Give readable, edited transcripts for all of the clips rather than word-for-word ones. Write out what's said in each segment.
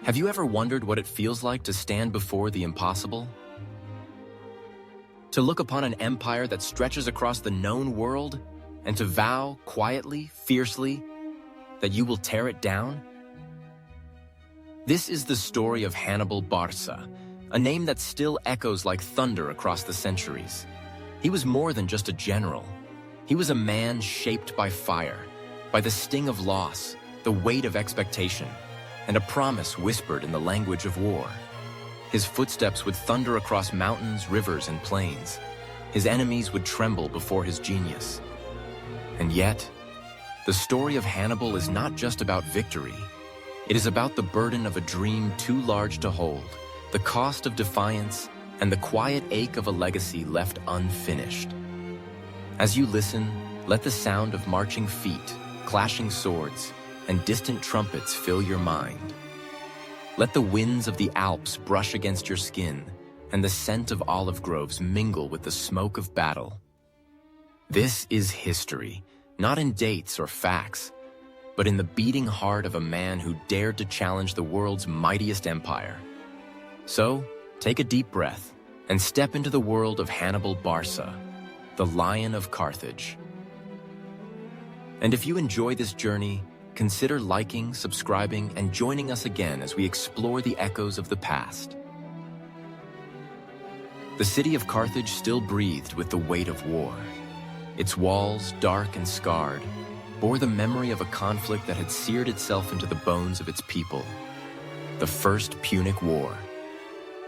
Have you ever wondered what it feels like to stand before the impossible? To look upon an empire that stretches across the known world and to vow quietly, fiercely, that you will tear it down? This is the story of Hannibal Barca, a name that still echoes like thunder across the centuries. He was more than just a general. He was a man shaped by fire, by the sting of loss, the weight of expectation, and a promise whispered in the language of war. His footsteps would thunder across mountains, rivers, and plains. His enemies would tremble before his genius. And yet, the story of Hannibal is not just about victory. It is about the burden of a dream too large to hold, the cost of defiance, and the quiet ache of a legacy left unfinished. As you listen, let the sound of marching feet, clashing swords, and distant trumpets fill your mind. Let the winds of the Alps brush against your skin, and the scent of olive groves mingle with the smoke of battle. This is history, not in dates or facts, but in the beating heart of a man who dared to challenge the world's mightiest empire. So, take a deep breath and step into the world of Hannibal Barca, the Lion of Carthage. And if you enjoy this journey, consider liking, subscribing, and joining us again as we explore the echoes of the past. The city of Carthage still breathed with the weight of war. Its walls, dark and scarred, bore the memory of a conflict that had seared itself into the bones of its people. The First Punic War.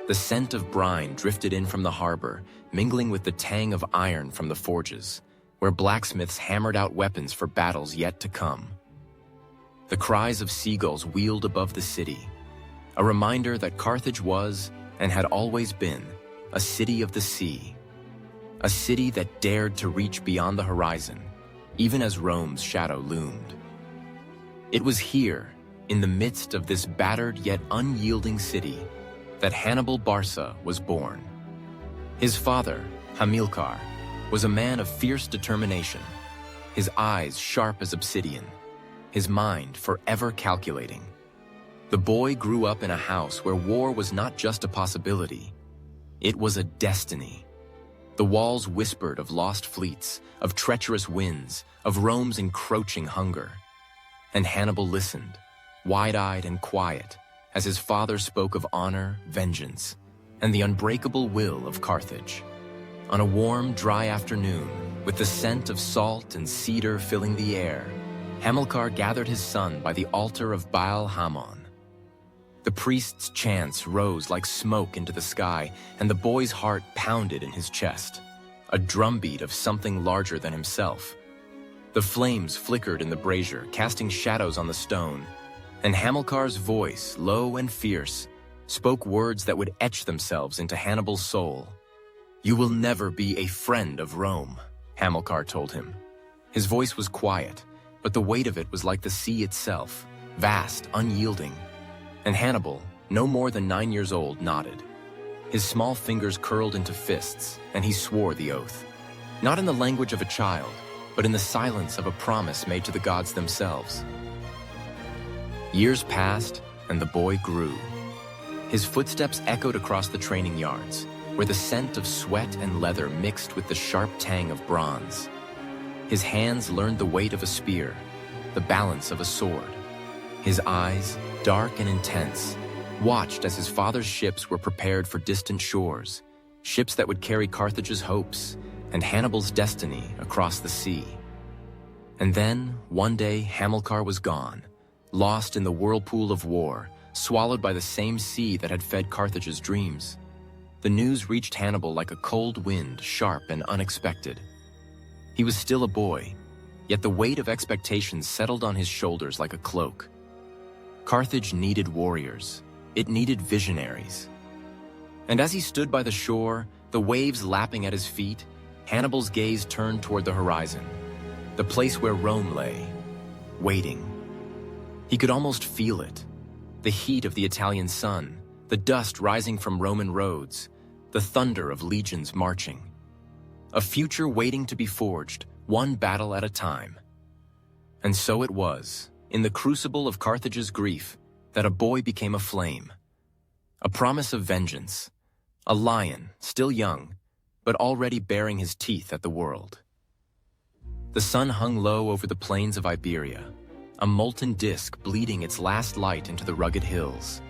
The scent of brine drifted in from the harbor, mingling with the tang of iron from the forges, where blacksmiths hammered out weapons for battles yet to come. The cries of seagulls wheeled above the city, a reminder that Carthage was, and had always been, a city of the sea. A city that dared to reach beyond the horizon, even as Rome's shadow loomed. It was here, in the midst of this battered yet unyielding city, that Hannibal Barca was born. His father, Hamilcar, was a man of fierce determination, his eyes sharp as obsidian, his mind forever calculating. The boy grew up in a house where war was not just a possibility, it was a destiny. The walls whispered of lost fleets, of treacherous winds, of Rome's encroaching hunger. And Hannibal listened, wide-eyed and quiet, as his father spoke of honor, vengeance, and the unbreakable will of Carthage. On a warm, dry afternoon, with the scent of salt and cedar filling the air, Hamilcar gathered his son by the altar of Baal Hamon. The priest's chants rose like smoke into the sky, and the boy's heart pounded in his chest, a drumbeat of something larger than himself. The flames flickered in the brazier, casting shadows on the stone, and Hamilcar's voice, low and fierce, spoke words that would etch themselves into Hannibal's soul. "You will never be a friend of Rome," Hamilcar told him. His voice was quiet, but the weight of it was like the sea itself, vast, unyielding. And Hannibal, no more than 9 years old, nodded. His small fingers curled into fists, and he swore the oath. Not in the language of a child, but in the silence of a promise made to the gods themselves. Years passed, and the boy grew. His footsteps echoed across the training yards, where the scent of sweat and leather mixed with the sharp tang of bronze. His hands learned the weight of a spear, the balance of a sword. His eyes, dark and intense, watched as his father's ships were prepared for distant shores, ships that would carry Carthage's hopes and Hannibal's destiny across the sea. And then, one day, Hamilcar was gone, lost in the whirlpool of war, swallowed by the same sea that had fed Carthage's dreams. The news reached Hannibal like a cold wind, sharp and unexpected. He was still a boy, yet the weight of expectation settled on his shoulders like a cloak. Carthage needed warriors. It needed visionaries. And as he stood by the shore, the waves lapping at his feet, Hannibal's gaze turned toward the horizon, the place where Rome lay, waiting. He could almost feel it, the heat of the Italian sun, the dust rising from Roman roads, the thunder of legions marching. A future waiting to be forged, one battle at a time. And so it was, in the crucible of Carthage's grief, that a boy became a flame, a promise of vengeance, a lion, still young, but already baring his teeth at the world. The sun hung low over the plains of Iberia, a molten disk bleeding its last light into the rugged hills.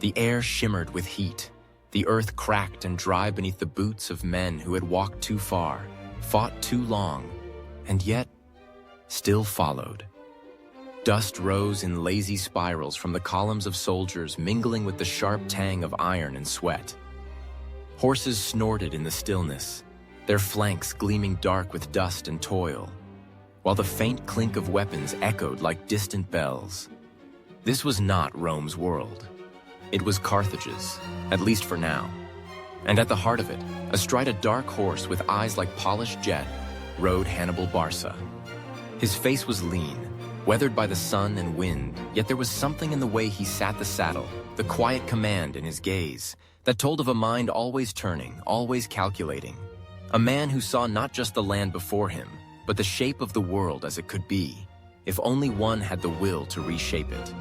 The air shimmered with heat, the earth cracked and dry beneath the boots of men who had walked too far, fought too long, and yet still followed. Dust rose in lazy spirals from the columns of soldiers, mingling with the sharp tang of iron and sweat. Horses snorted in the stillness, their flanks gleaming dark with dust and toil, while the faint clink of weapons echoed like distant bells. This was not Rome's world. It was Carthage's, at least for now. And at the heart of it, astride a dark horse with eyes like polished jet, rode Hannibal Barca. His face was lean, weathered by the sun and wind, yet there was something in the way he sat the saddle, the quiet command in his gaze, that told of a mind always turning, always calculating. A man who saw not just the land before him, but the shape of the world as it could be, if only one had the will to reshape it.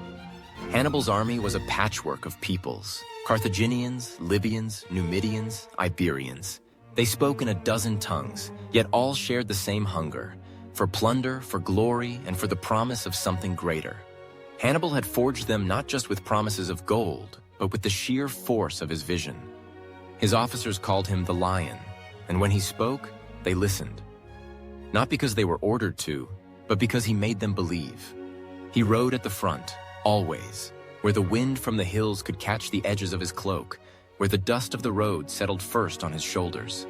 Hannibal's army was a patchwork of peoples: Carthaginians, Libyans, Numidians, Iberians. They spoke in a dozen tongues, yet all shared the same hunger, for plunder, for glory, and for the promise of something greater. Hannibal had forged them not just with promises of gold, but with the sheer force of his vision. His officers called him the Lion, and when he spoke, they listened. Not because they were ordered to, but because he made them believe. He rode at the front, always, where the wind from the hills could catch the edges of his cloak, where the dust of the road settled first on his shoulders.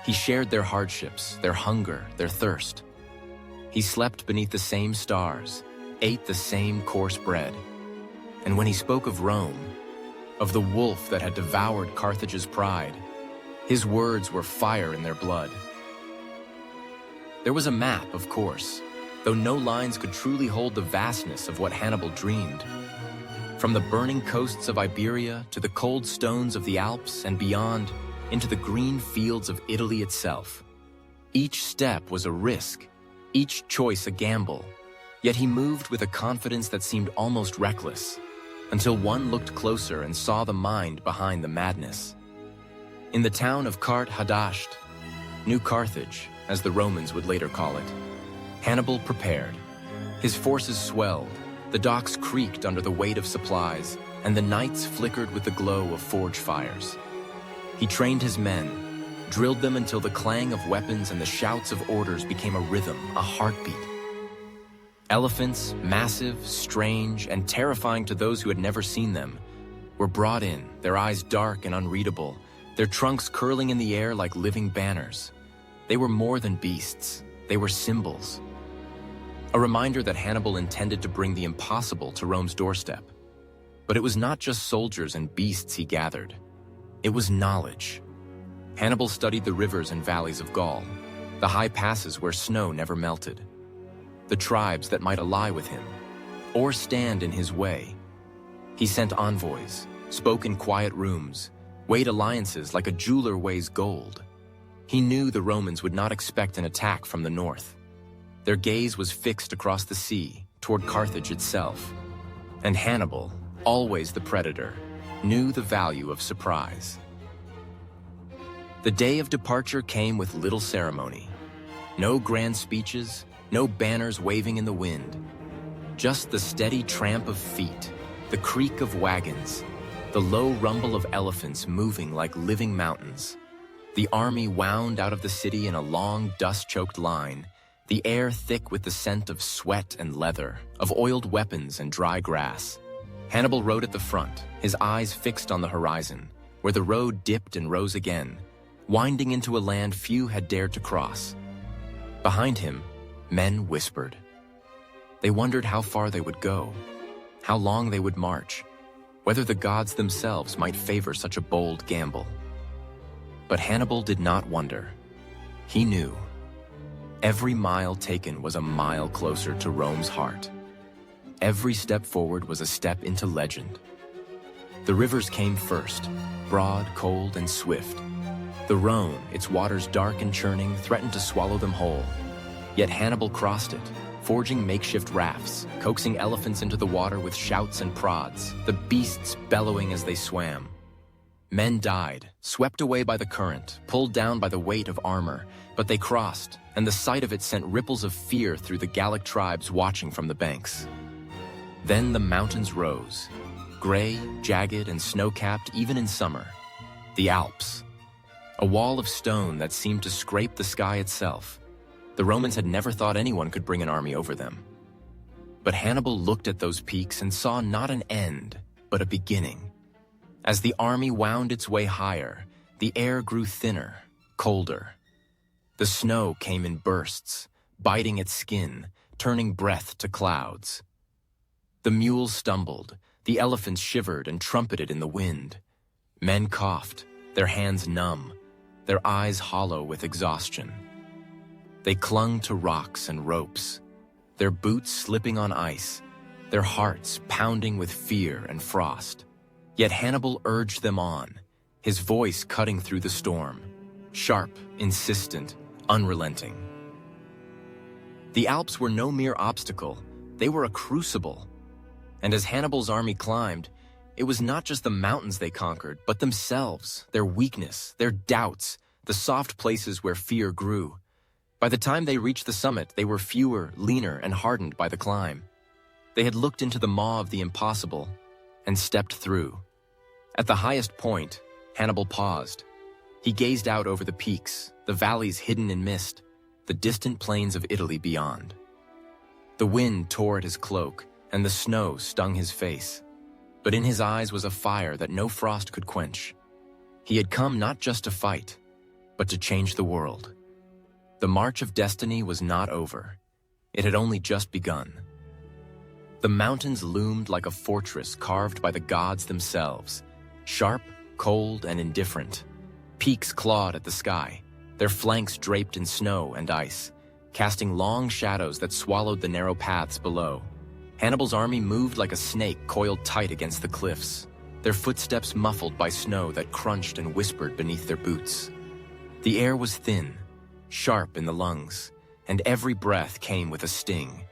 He shared their hardships, their hunger, their thirst. He slept beneath the same stars, ate the same coarse bread. And when he spoke of Rome, of the wolf that had devoured Carthage's pride, his words were fire in their blood. There was a map, of course, though no lines could truly hold the vastness of what Hannibal dreamed. From the burning coasts of Iberia to the cold stones of the Alps and beyond, into the green fields of Italy itself. Each step was a risk, each choice a gamble, yet he moved with a confidence that seemed almost reckless, until one looked closer and saw the mind behind the madness. In the town of Carthage, New Carthage, as the Romans would later call it, Hannibal prepared. His forces swelled, the docks creaked under the weight of supplies, and the nights flickered with the glow of forge fires. He trained his men, drilled them until the clang of weapons and the shouts of orders became a rhythm, a heartbeat. Elephants, massive, strange, and terrifying to those who had never seen them, were brought in, their eyes dark and unreadable, their trunks curling in the air like living banners. They were more than beasts, they were symbols. A reminder that Hannibal intended to bring the impossible to Rome's doorstep. But it was not just soldiers and beasts he gathered. It was knowledge. Hannibal studied the rivers and valleys of Gaul, the high passes where snow never melted, the tribes that might ally with him, or stand in his way. He sent envoys, spoke in quiet rooms, weighed alliances like a jeweler weighs gold. He knew the Romans would not expect an attack from the north. Their gaze was fixed across the sea, toward Carthage itself. And Hannibal, always the predator, knew the value of surprise. The day of departure came with little ceremony. No grand speeches, no banners waving in the wind. Just the steady tramp of feet, the creak of wagons, the low rumble of elephants moving like living mountains. The army wound out of the city in a long, dust-choked line, the air thick with the scent of sweat and leather, of oiled weapons and dry grass. Hannibal rode at the front, his eyes fixed on the horizon, where the road dipped and rose again, winding into a land few had dared to cross. Behind him, men whispered. They wondered how far they would go, how long they would march, whether the gods themselves might favor such a bold gamble. But Hannibal did not wonder. He knew. Every mile taken was a mile closer to Rome's heart. Every step forward was a step into legend. The rivers came first, broad, cold, and swift. The Rhone, its waters dark and churning, threatened to swallow them whole. Yet Hannibal crossed it, forging makeshift rafts, coaxing elephants into the water with shouts and prods, the beasts bellowing as they swam. Men died, swept away by the current, pulled down by the weight of armor, but they crossed, and the sight of it sent ripples of fear through the Gallic tribes watching from the banks. Then the mountains rose, gray, jagged, and snow-capped even in summer. The Alps. A wall of stone that seemed to scrape the sky itself. The Romans had never thought anyone could bring an army over them. But Hannibal looked at those peaks and saw not an end, but a beginning. As the army wound its way higher, the air grew thinner, colder. The snow came in bursts, biting its skin, turning breath to clouds. The mules stumbled, the elephants shivered and trumpeted in the wind. Men coughed, their hands numb, their eyes hollow with exhaustion. They clung to rocks and ropes, their boots slipping on ice, their hearts pounding with fear and frost. Yet Hannibal urged them on, his voice cutting through the storm, sharp, insistent, unrelenting. The Alps were no mere obstacle, they were a crucible. And as Hannibal's army climbed, it was not just the mountains they conquered, but themselves, their weakness, their doubts, the soft places where fear grew. By the time they reached the summit, they were fewer, leaner, and hardened by the climb. They had looked into the maw of the impossible and stepped through. At the highest point, Hannibal paused. He gazed out over the peaks, the valleys hidden in mist, the distant plains of Italy beyond. The wind tore at his cloak, and the snow stung his face. But in his eyes was a fire that no frost could quench. He had come not just to fight, but to change the world. The march of destiny was not over. It had only just begun. The mountains loomed like a fortress carved by the gods themselves, sharp, cold, and indifferent. Peaks clawed at the sky, their flanks draped in snow and ice, casting long shadows that swallowed the narrow paths below. Hannibal's army moved like a snake coiled tight against the cliffs, their footsteps muffled by snow that crunched and whispered beneath their boots. The air was thin, sharp in the lungs, and every breath came with a sting,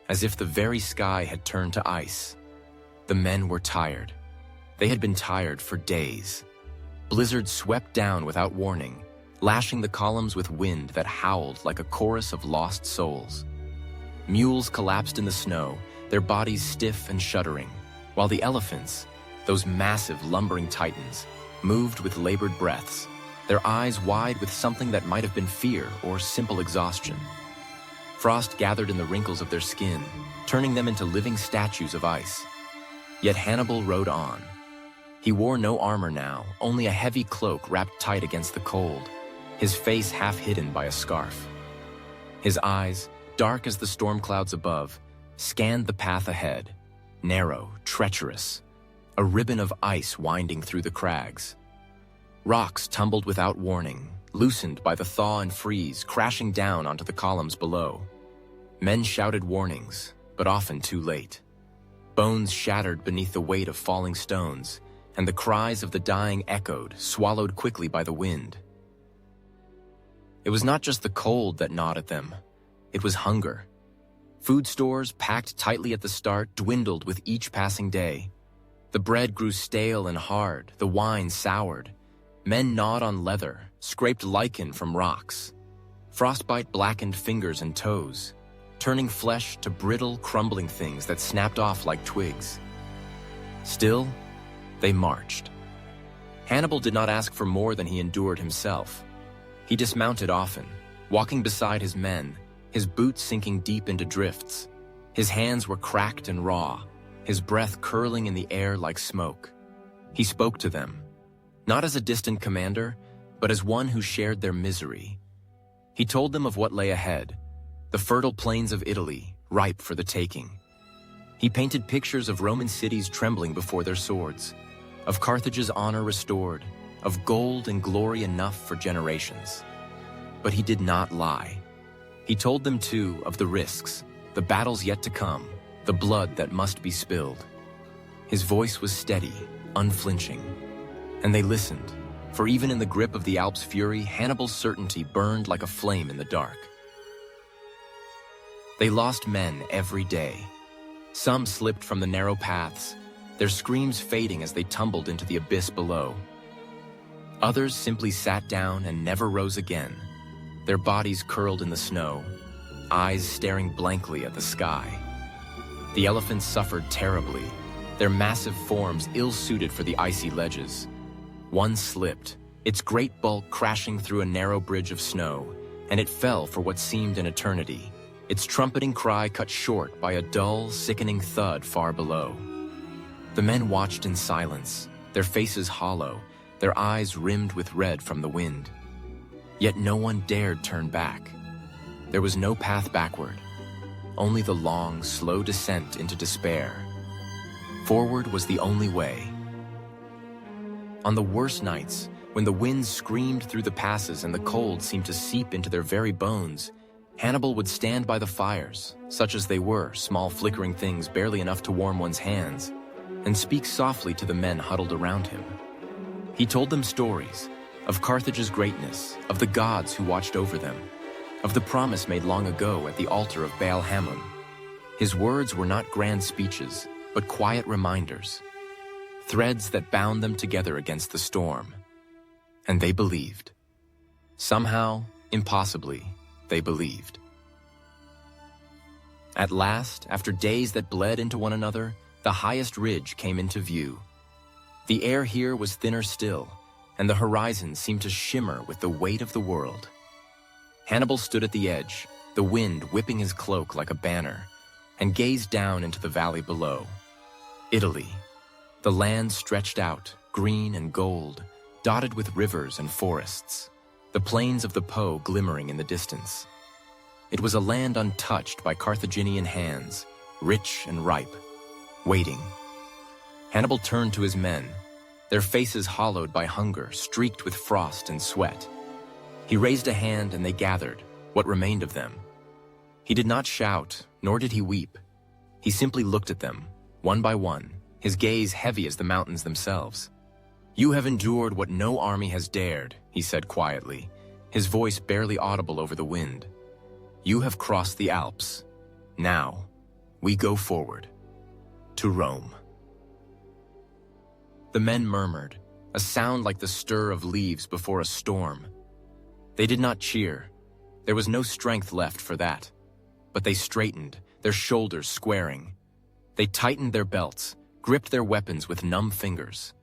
as if the very sky had turned to ice. The men were tired. They had been tired for days. Blizzards swept down without warning, lashing the columns with wind that howled like a chorus of lost souls. Mules collapsed in the snow, their bodies stiff and shuddering, while the elephants, those massive lumbering titans, moved with labored breaths, their eyes wide with something that might have been fear or simple exhaustion. Frost gathered in the wrinkles of their skin, turning them into living statues of ice. Yet Hannibal rode on. He wore no armor now, only a heavy cloak wrapped tight against the cold, his face half hidden by a scarf. His eyes, dark as the storm clouds above, scanned the path ahead, narrow, treacherous, a ribbon of ice winding through the crags. Rocks tumbled without warning, loosened by the thaw and freeze, crashing down onto the columns below. Men shouted warnings, but often too late. Bones shattered beneath the weight of falling stones, and the cries of the dying echoed, swallowed quickly by the wind. It was not just the cold that gnawed at them. It was hunger. Food stores, packed tightly at the start, dwindled with each passing day. The bread grew stale and hard, the wine soured. Men gnawed on leather, scraped lichen from rocks. Frostbite blackened fingers and toes, turning flesh to brittle, crumbling things that snapped off like twigs. Still, they marched. Hannibal did not ask for more than he endured himself. He dismounted often, walking beside his men, his boots sinking deep into drifts. His hands were cracked and raw, his breath curling in the air like smoke. He spoke to them, not as a distant commander, but as one who shared their misery. He told them of what lay ahead, the fertile plains of Italy, ripe for the taking. He painted pictures of Roman cities trembling before their swords, of Carthage's honor restored, of gold and glory enough for generations. But he did not lie. He told them too of the risks, the battles yet to come, the blood that must be spilled. His voice was steady, unflinching. And they listened, for even in the grip of the Alps' fury, Hannibal's certainty burned like a flame in the dark. They lost men every day. Some slipped from the narrow paths, their screams fading as they tumbled into the abyss below. Others simply sat down and never rose again, their bodies curled in the snow, eyes staring blankly at the sky. The elephants suffered terribly, their massive forms ill-suited for the icy ledges. One slipped, its great bulk crashing through a narrow bridge of snow, and it fell for what seemed an eternity, its trumpeting cry cut short by a dull, sickening thud far below. The men watched in silence, their faces hollow, their eyes rimmed with red from the wind. Yet no one dared turn back. There was no path backward, only the long, slow descent into despair. Forward was the only way. On the worst nights, when the winds screamed through the passes and the cold seemed to seep into their very bones, Hannibal would stand by the fires, such as they were, small flickering things barely enough to warm one's hands, and speak softly to the men huddled around him. He told them stories of Carthage's greatness, of the gods who watched over them, of the promise made long ago at the altar of Baal Hamon. His words were not grand speeches, but quiet reminders, threads that bound them together against the storm. And they believed. Somehow, impossibly, they believed. At last, after days that bled into one another, the highest ridge came into view. The air here was thinner still, and the horizon seemed to shimmer with the weight of the world. Hannibal stood at the edge, the wind whipping his cloak like a banner, and gazed down into the valley below. Italy. The land stretched out, green and gold, dotted with rivers and forests, the plains of the Po glimmering in the distance. It was a land untouched by Carthaginian hands, rich and ripe, waiting. Hannibal turned to his men, their faces hollowed by hunger, streaked with frost and sweat. He raised a hand and they gathered, what remained of them. He did not shout, nor did he weep. He simply looked at them, one by one, his gaze heavy as the mountains themselves. "You have endured what no army has dared," he said quietly, his voice barely audible over the wind. "You have crossed the Alps. Now, we go forward. To Rome." The men murmured, a sound like the stir of leaves before a storm. They did not cheer. There was no strength left for that. But they straightened, their shoulders squaring. They tightened their belts, gripped their weapons with numb fingers.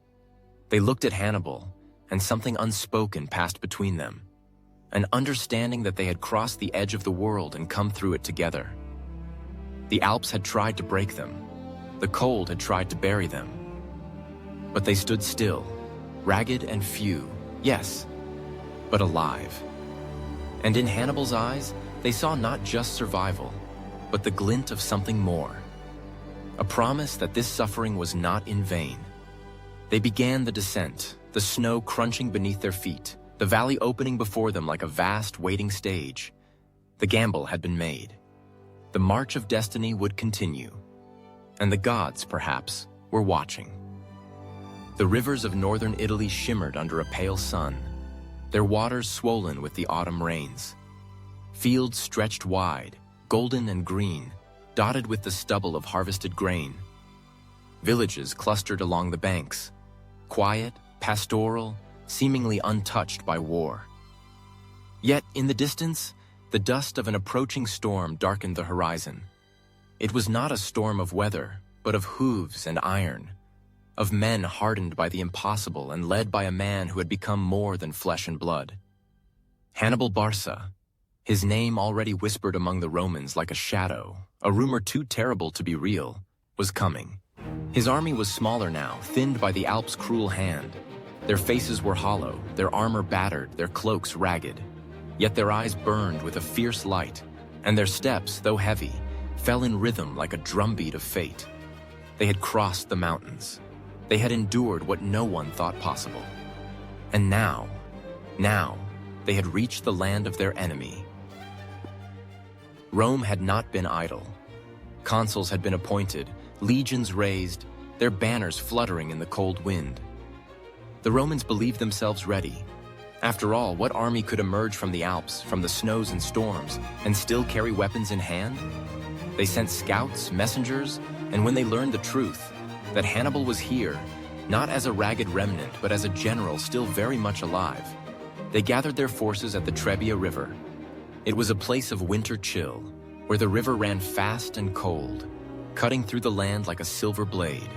They looked at Hannibal, and something unspoken passed between them, an understanding that they had crossed the edge of the world and come through it together. The Alps had tried to break them. The cold had tried to bury them. But they stood still, ragged and few, yes, but alive. And in Hannibal's eyes, they saw not just survival, but the glint of something more. A promise that this suffering was not in vain. They began the descent, the snow crunching beneath their feet, the valley opening before them like a vast waiting stage. The gamble had been made. The march of destiny would continue. And the gods, perhaps, were watching. The rivers of northern Italy shimmered under a pale sun, their waters swollen with the autumn rains. Fields stretched wide, golden and green, dotted with the stubble of harvested grain. Villages clustered along the banks, quiet, pastoral, seemingly untouched by war. Yet, in the distance, the dust of an approaching storm darkened the horizon. It was not a storm of weather, but of hooves and iron, of men hardened by the impossible and led by a man who had become more than flesh and blood. Hannibal Barca, his name already whispered among the Romans like a shadow, a rumor too terrible to be real, was coming. His army was smaller now, thinned by the Alps' cruel hand. Their faces were hollow, their armor battered, their cloaks ragged. Yet their eyes burned with a fierce light, and their steps, though heavy, fell in rhythm like a drumbeat of fate. They had crossed the mountains. They had endured what no one thought possible. And now, they had reached the land of their enemy. Rome had not been idle. Consuls had been appointed, legions raised, their banners fluttering in the cold wind. The Romans believed themselves ready, After all, what army could emerge from the Alps, from the snows and storms, and still carry weapons in hand? They sent scouts, messengers, and when they learned the truth, that Hannibal was here, not as a ragged remnant, but as a general still very much alive, they gathered their forces at the Trebia River. It was a place of winter chill, where the river ran fast and cold, cutting through the land like a silver blade.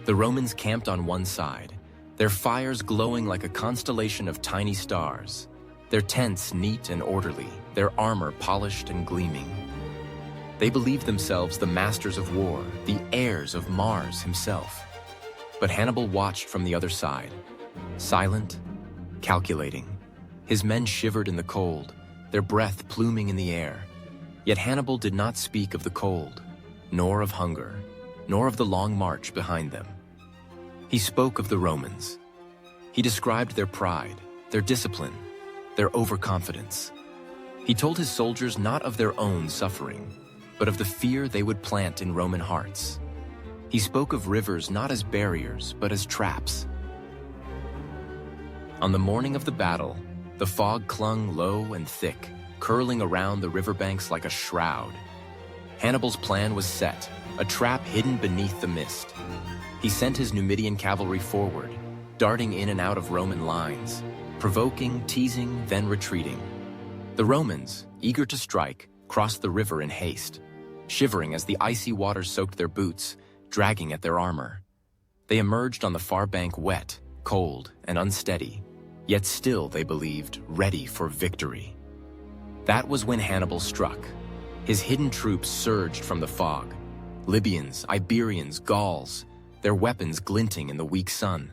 The Romans camped on one side, their fires glowing like a constellation of tiny stars, their tents neat and orderly, their armor polished and gleaming. They believed themselves the masters of war, the heirs of Mars himself. But Hannibal watched from the other side, silent, calculating. His men shivered in the cold, their breath pluming in the air. Yet Hannibal did not speak of the cold, nor of hunger, nor of the long march behind them. He spoke of the Romans. He described their pride, their discipline, their overconfidence. He told his soldiers not of their own suffering, but of the fear they would plant in Roman hearts. He spoke of rivers not as barriers, but as traps. On the morning of the battle, the fog clung low and thick, curling around the riverbanks like a shroud. Hannibal's plan was set, a trap hidden beneath the mist. He sent his Numidian cavalry forward, darting in and out of Roman lines, provoking, teasing, then retreating. The Romans, eager to strike, crossed the river in haste, shivering as the icy waters soaked their boots, dragging at their armor. They emerged on the far bank wet, cold, and unsteady, yet still, they believed, ready for victory. That was when Hannibal struck. His hidden troops surged from the fog. Libyans, Iberians, Gauls, their weapons glinting in the weak sun.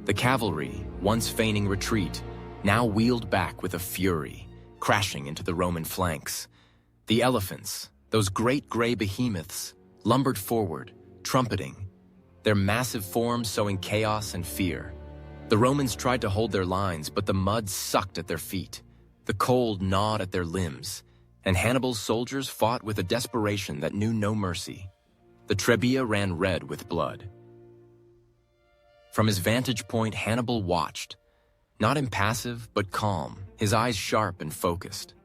The cavalry, once feigning retreat, now wheeled back with a fury, crashing into the Roman flanks. The elephants, those great gray behemoths, lumbered forward, trumpeting, their massive forms sowing chaos and fear. The Romans tried to hold their lines, but the mud sucked at their feet. The cold gnawed at their limbs, and Hannibal's soldiers fought with a desperation that knew no mercy. The Trebia ran red with blood. From his vantage point, Hannibal watched, not impassive, but calm, his eyes sharp and focused.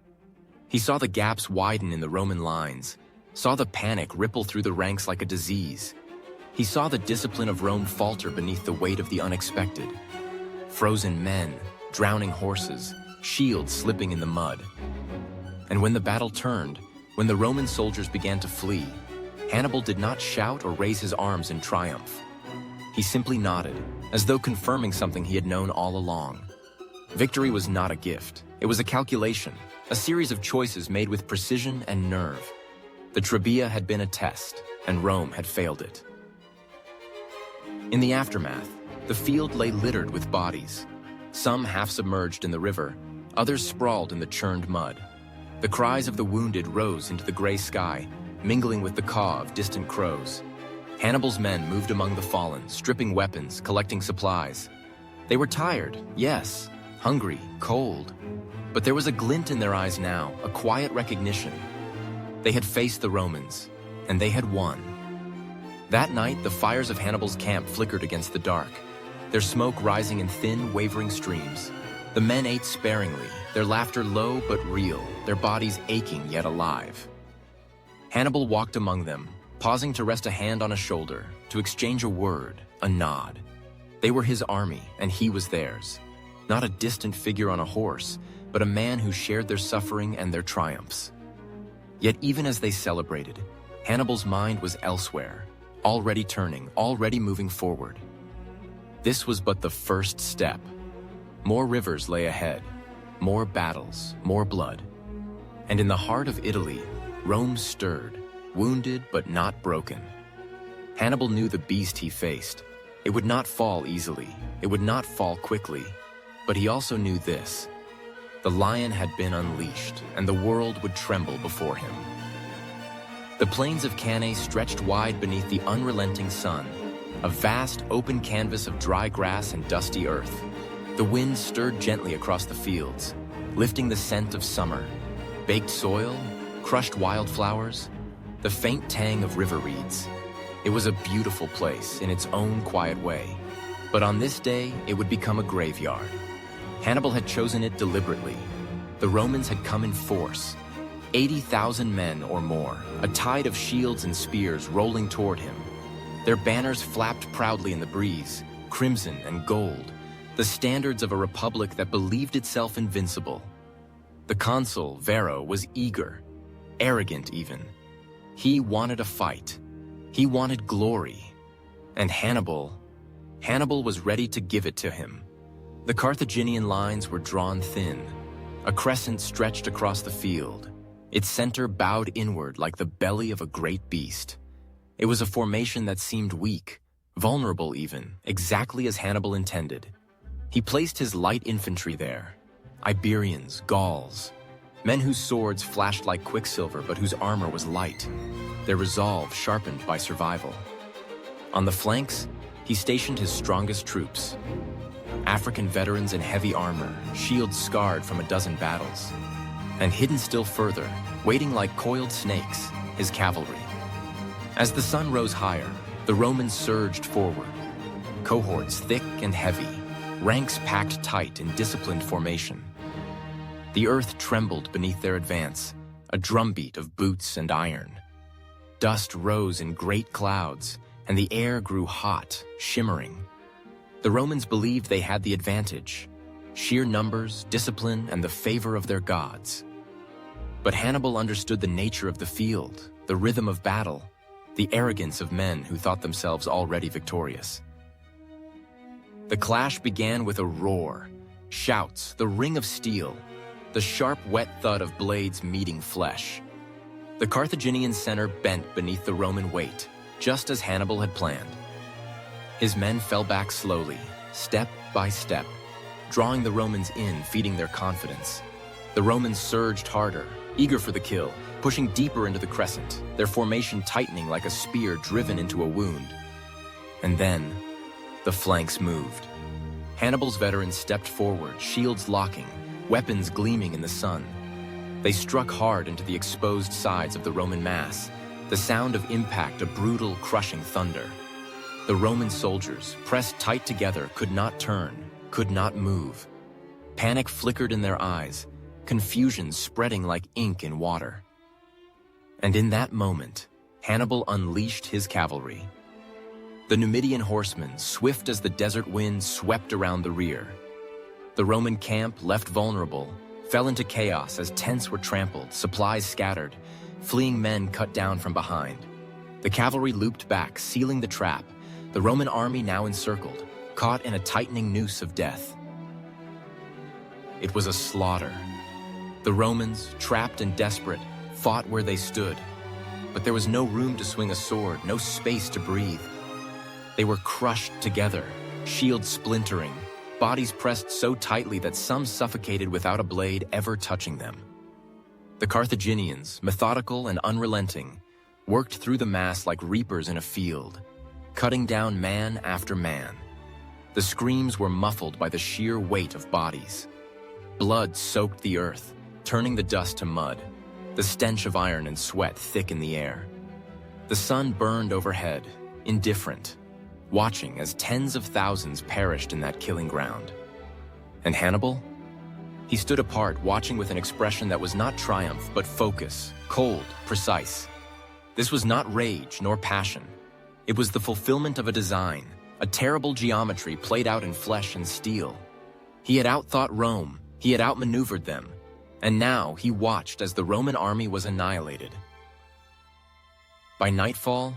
He saw the gaps widen in the Roman lines, saw the panic ripple through the ranks like a disease. He saw the discipline of Rome falter beneath the weight of the unexpected. Frozen men, drowning horses, shields slipping in the mud. And when the battle turned, when the Roman soldiers began to flee, Hannibal did not shout or raise his arms in triumph. He simply nodded, as though confirming something he had known all along. Victory was not a gift. It was a calculation, a series of choices made with precision and nerve. The Trebia had been a test, and Rome had failed it. In the aftermath, the field lay littered with bodies, some half submerged in the river, others sprawled in the churned mud. The cries of the wounded rose into the gray sky, mingling with the caw of distant crows. Hannibal's men moved among the fallen, stripping weapons, collecting supplies. They were tired, yes, hungry, cold, but there was a glint in their eyes now, a quiet recognition. They had faced the Romans, and they had won. That night, the fires of Hannibal's camp flickered against the dark, their smoke rising in thin, wavering streams. The men ate sparingly, their laughter low but real, their bodies aching yet alive. Hannibal walked among them, pausing to rest a hand on a shoulder, to exchange a word, a nod. They were his army, and he was theirs. Not a distant figure on a horse, but a man who shared their suffering and their triumphs. Yet even as they celebrated, Hannibal's mind was elsewhere, already turning, already moving forward. This was but the first step. More rivers lay ahead, more battles, more blood. And in the heart of Italy, Rome stirred, wounded but not broken. Hannibal knew the beast he faced. It would not fall easily, it would not fall quickly, but he also knew this. The lion had been unleashed, and the world would tremble before him. The plains of Cannae stretched wide beneath the unrelenting sun, a vast open canvas of dry grass and dusty earth. The wind stirred gently across the fields, lifting the scent of summer, baked soil, crushed wildflowers, the faint tang of river reeds. It was a beautiful place in its own quiet way, but on this day it would become a graveyard. Hannibal had chosen it deliberately. The Romans had come in force, 80,000 men or more, a tide of shields and spears rolling toward him. Their banners flapped proudly in the breeze, crimson and gold, the standards of a republic that believed itself invincible. The consul, Varro, was eager, arrogant even. He wanted a fight. He wanted glory. And Hannibal was ready to give it to him. The Carthaginian lines were drawn thin. A crescent stretched across the field, its center bowed inward like the belly of a great beast. It was a formation that seemed weak, vulnerable even, exactly as Hannibal intended. He placed his light infantry there, Iberians, Gauls, men whose swords flashed like quicksilver but whose armor was light, their resolve sharpened by survival. On the flanks, he stationed his strongest troops, African veterans in heavy armor, shields scarred from a dozen battles. And hidden still further, waiting like coiled snakes, his cavalry. As the sun rose higher, the Romans surged forward, cohorts thick and heavy, ranks packed tight in disciplined formation. The earth trembled beneath their advance, a drumbeat of boots and iron. Dust rose in great clouds, and the air grew hot, shimmering. The Romans believed they had the advantage, sheer numbers, discipline, and the favor of their gods. But Hannibal understood the nature of the field, the rhythm of battle, the arrogance of men who thought themselves already victorious. The clash began with a roar, shouts, the ring of steel, the sharp, wet thud of blades meeting flesh. The Carthaginian center bent beneath the Roman weight, just as Hannibal had planned. His men fell back slowly, step by step, drawing the Romans in, feeding their confidence. The Romans surged harder, eager for the kill, pushing deeper into the crescent, their formation tightening like a spear driven into a wound. And then, the flanks moved. Hannibal's veterans stepped forward, shields locking, weapons gleaming in the sun. They struck hard into the exposed sides of the Roman mass, the sound of impact a brutal, crushing thunder. The Roman soldiers, pressed tight together, could not turn, could not move. Panic flickered in their eyes, confusion spreading like ink in water. And in that moment, Hannibal unleashed his cavalry. The Numidian horsemen, swift as the desert wind, swept around the rear. The Roman camp, left vulnerable, fell into chaos as tents were trampled, supplies scattered, fleeing men cut down from behind. The cavalry looped back, sealing the trap, the Roman army now encircled, caught in a tightening noose of death. It was a slaughter. The Romans, trapped and desperate, fought where they stood, but there was no room to swing a sword, no space to breathe. They were crushed together, shields splintering, bodies pressed so tightly that some suffocated without a blade ever touching them. The Carthaginians, methodical and unrelenting, worked through the mass like reapers in a field, cutting down man after man. The screams were muffled by the sheer weight of bodies. Blood soaked the earth, turning the dust to mud, the stench of iron and sweat thick in the air. The sun burned overhead, indifferent, watching as tens of thousands perished in that killing ground. And Hannibal? He stood apart, watching with an expression that was not triumph, but focus, cold, precise. This was not rage nor passion. It was the fulfillment of a design, a terrible geometry played out in flesh and steel. He had outthought Rome, he had outmaneuvered them, and now he watched as the Roman army was annihilated. By nightfall,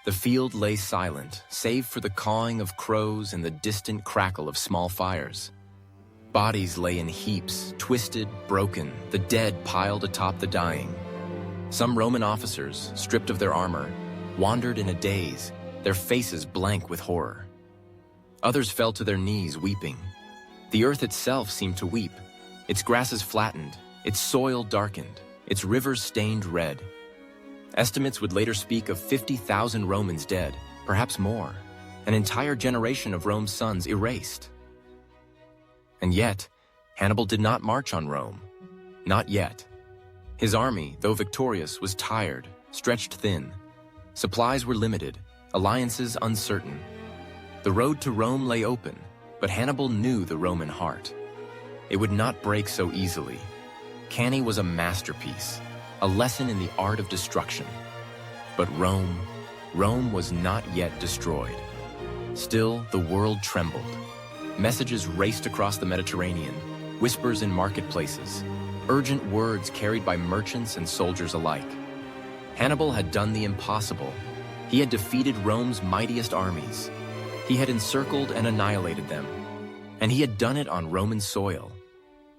the field lay silent, save for the cawing of crows and the distant crackle of small fires. Bodies lay in heaps, twisted, broken, the dead piled atop the dying. Some Roman officers, stripped of their armor, wandered in a daze, their faces blank with horror. Others fell to their knees, weeping. The earth itself seemed to weep, its grasses flattened, its soil darkened, its rivers stained red. Estimates would later speak of 50,000 Romans dead, perhaps more, an entire generation of Rome's sons erased. And yet, Hannibal did not march on Rome. Not yet. His army, though victorious, was tired, stretched thin. Supplies were limited, alliances uncertain. The road to Rome lay open, but Hannibal knew the Roman heart. It would not break so easily. Cannae was a masterpiece, a lesson in the art of destruction. But Rome was not yet destroyed. Still, the world trembled. Messages raced across the Mediterranean, whispers in marketplaces, urgent words carried by merchants and soldiers alike. Hannibal had done the impossible. He had defeated Rome's mightiest armies. He had encircled and annihilated them. And he had done it on Roman soil.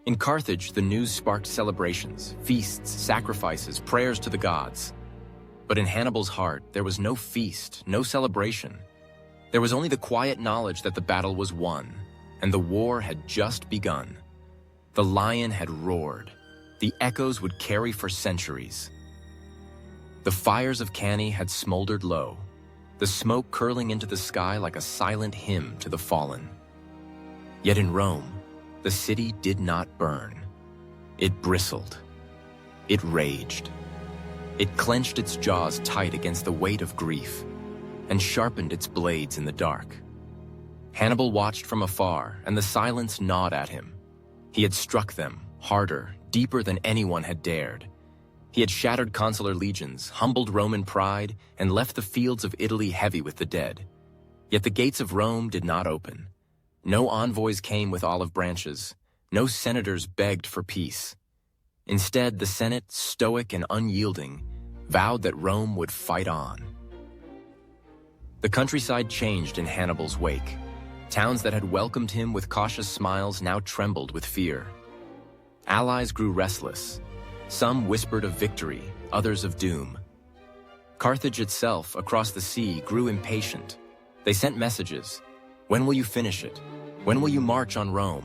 In Carthage, the news sparked celebrations, feasts, sacrifices, prayers to the gods. But in Hannibal's heart, there was no feast, no celebration. There was only the quiet knowledge that the battle was won, and the war had just begun. The lion had roared. The echoes would carry for centuries. The fires of Cannae had smoldered low, the smoke curling into the sky like a silent hymn to the fallen. Yet in Rome, the city did not burn. It bristled. It raged. It clenched its jaws tight against the weight of grief and sharpened its blades in the dark. Hannibal watched from afar, and the silence gnawed at him. He had struck them harder, deeper than anyone had dared. He had shattered consular legions, humbled Roman pride, and left the fields of Italy heavy with the dead. Yet the gates of Rome did not open. No envoys came with olive branches. No senators begged for peace. Instead, the Senate, stoic and unyielding, vowed that Rome would fight on. The countryside changed in Hannibal's wake. Towns that had welcomed him with cautious smiles now trembled with fear. Allies grew restless. Some whispered of victory, others of doom. Carthage itself, across the sea, grew impatient. They sent messages. When will you finish it? When will you march on Rome?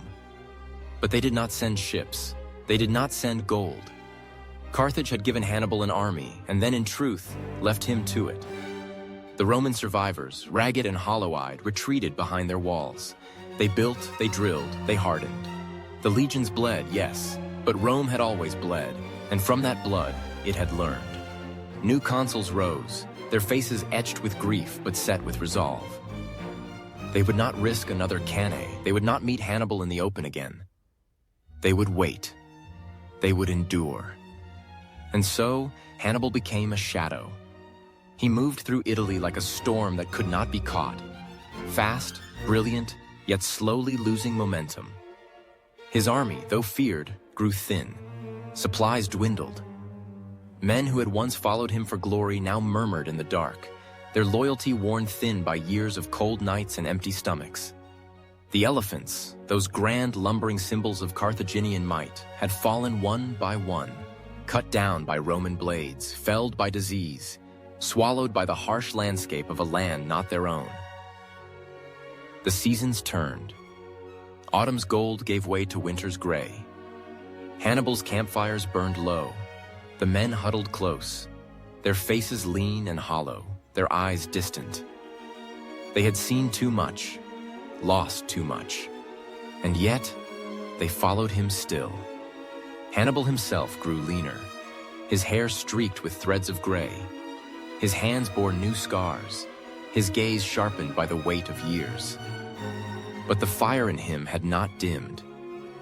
But they did not send ships. They did not send gold. Carthage had given Hannibal an army, and then in truth, left him to it. The Roman survivors, ragged and hollow-eyed, retreated behind their walls. They built, they drilled, they hardened. The legions bled, yes, but Rome had always bled, and from that blood, it had learned. New consuls rose, their faces etched with grief but set with resolve. They would not risk another Cannae. They would not meet Hannibal in the open again. They would wait. They would endure. And so, Hannibal became a shadow. He moved through Italy like a storm that could not be caught. Fast, brilliant, yet slowly losing momentum. His army, though feared, grew thin. Supplies dwindled. Men who had once followed him for glory now murmured in the dark, their loyalty worn thin by years of cold nights and empty stomachs. The elephants, those grand lumbering symbols of Carthaginian might, had fallen one by one, cut down by Roman blades, felled by disease, swallowed by the harsh landscape of a land not their own. The seasons turned. Autumn's gold gave way to winter's gray. Hannibal's campfires burned low. The men huddled close, their faces lean and hollow, their eyes distant. They had seen too much, lost too much, and yet they followed him still. Hannibal himself grew leaner, his hair streaked with threads of gray. His hands bore new scars, his gaze sharpened by the weight of years. But the fire in him had not dimmed.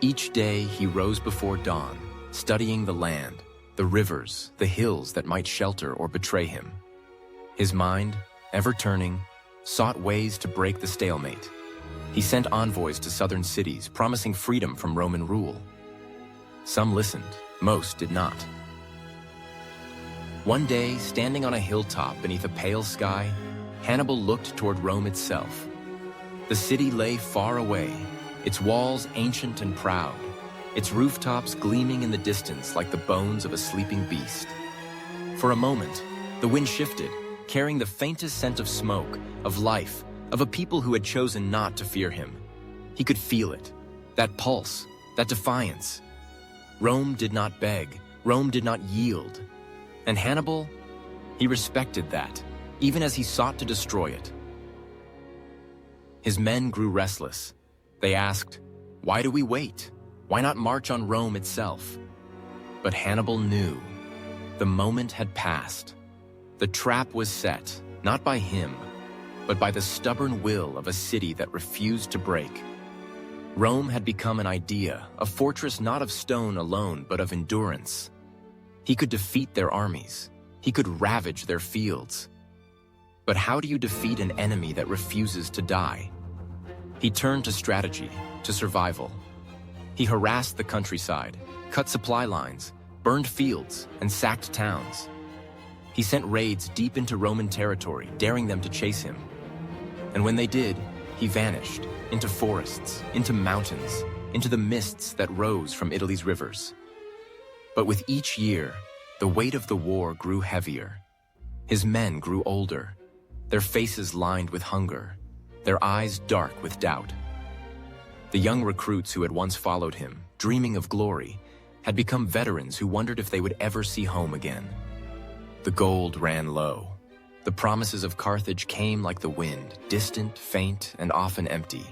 Each day he rose before dawn, studying the land, the rivers, the hills that might shelter or betray him. His mind, ever turning, sought ways to break the stalemate. He sent envoys to southern cities, promising freedom from Roman rule. Some listened, most did not. One day, standing on a hilltop beneath a pale sky, Hannibal looked toward Rome itself. The city lay far away, its walls ancient and proud, its rooftops gleaming in the distance like the bones of a sleeping beast. For a moment, the wind shifted, carrying the faintest scent of smoke, of life, of a people who had chosen not to fear him. He could feel it, that pulse, that defiance. Rome did not beg, Rome did not yield. And Hannibal, he respected that, even as he sought to destroy it. His men grew restless. They asked, "Why do we wait? Why not march on Rome itself?" But Hannibal knew. The moment had passed. The trap was set, not by him, but by the stubborn will of a city that refused to break. Rome had become an idea, a fortress not of stone alone, but of endurance. He could defeat their armies. He could ravage their fields. But how do you defeat an enemy that refuses to die? He turned to strategy, to survival. He harassed the countryside, cut supply lines, burned fields, and sacked towns. He sent raids deep into Roman territory, daring them to chase him. And when they did, he vanished into forests, into mountains, into the mists that rose from Italy's rivers. But with each year, the weight of the war grew heavier. His men grew older, their faces lined with hunger, their eyes dark with doubt. The young recruits who had once followed him, dreaming of glory, had become veterans who wondered if they would ever see home again. The gold ran low. The promises of Carthage came like the wind, distant, faint, and often empty.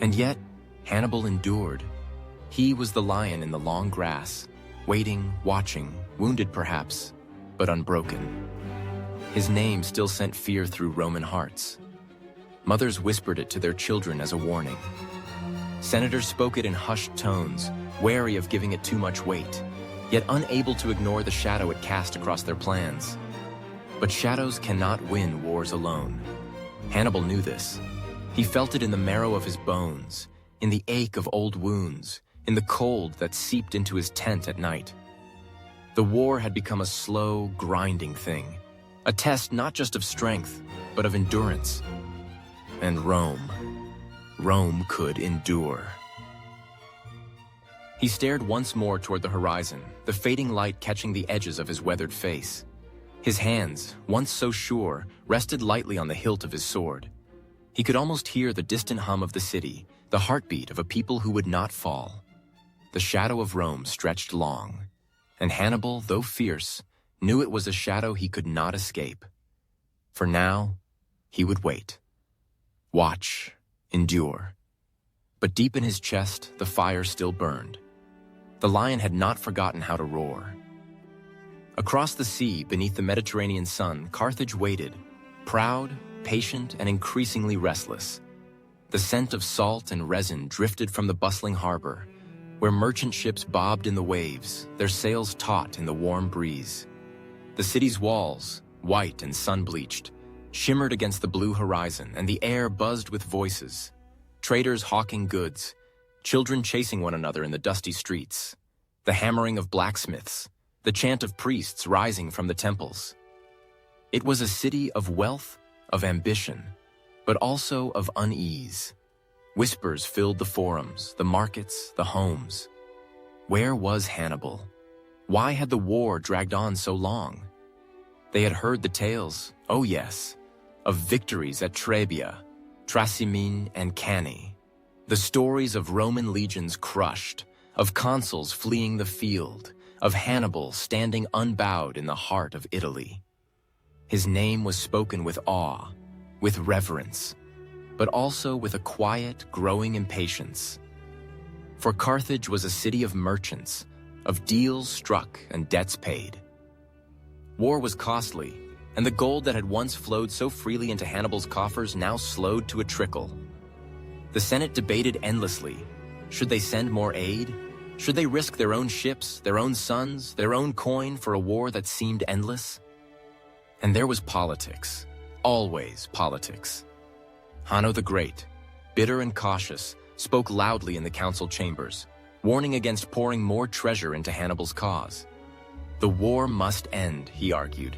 And yet, Hannibal endured. He was the lion in the long grass, waiting, watching, wounded perhaps, but unbroken. His name still sent fear through Roman hearts. Mothers whispered it to their children as a warning. Senators spoke it in hushed tones, wary of giving it too much weight, yet unable to ignore the shadow it cast across their plans. But shadows cannot win wars alone. Hannibal knew this. He felt it in the marrow of his bones, in the ache of old wounds, in the cold that seeped into his tent at night. The war had become a slow, grinding thing, a test not just of strength, but of endurance. And Rome could endure. He stared once more toward the horizon, the fading light catching the edges of his weathered face. His hands, once so sure, rested lightly on the hilt of his sword. He could almost hear the distant hum of the city, the heartbeat of a people who would not fall. The shadow of Rome stretched long, and Hannibal, though fierce, knew it was a shadow he could not escape. For now, he would wait. Watch, endure. But deep in his chest, the fire still burned. The lion had not forgotten how to roar. Across the sea, beneath the Mediterranean sun, Carthage waited, proud, patient, and increasingly restless. The scent of salt and resin drifted from the bustling harbor, where merchant ships bobbed in the waves, their sails taut in the warm breeze. The city's walls, white and sun-bleached, shimmered against the blue horizon, and the air buzzed with voices. Traders hawking goods, children chasing one another in the dusty streets, the hammering of blacksmiths, the chant of priests rising from the temples. It was a city of wealth, of ambition, but also of unease. Whispers filled the forums, the markets, the homes. Where was Hannibal? Why had the war dragged on so long? They had heard the tales, oh yes, of victories at Trebia, Trasimene, and Cannae. The stories of Roman legions crushed, of consuls fleeing the field, of Hannibal standing unbowed in the heart of Italy. His name was spoken with awe, with reverence, but also with a quiet, growing impatience. For Carthage was a city of merchants, of deals struck and debts paid. War was costly, and the gold that had once flowed so freely into Hannibal's coffers now slowed to a trickle. The Senate debated endlessly. Should they send more aid? Should they risk their own ships, their own sons, their own coin for a war that seemed endless? And there was politics, always politics. Hanno the Great, bitter and cautious, spoke loudly in the council chambers, warning against pouring more treasure into Hannibal's cause. The war must end, he argued.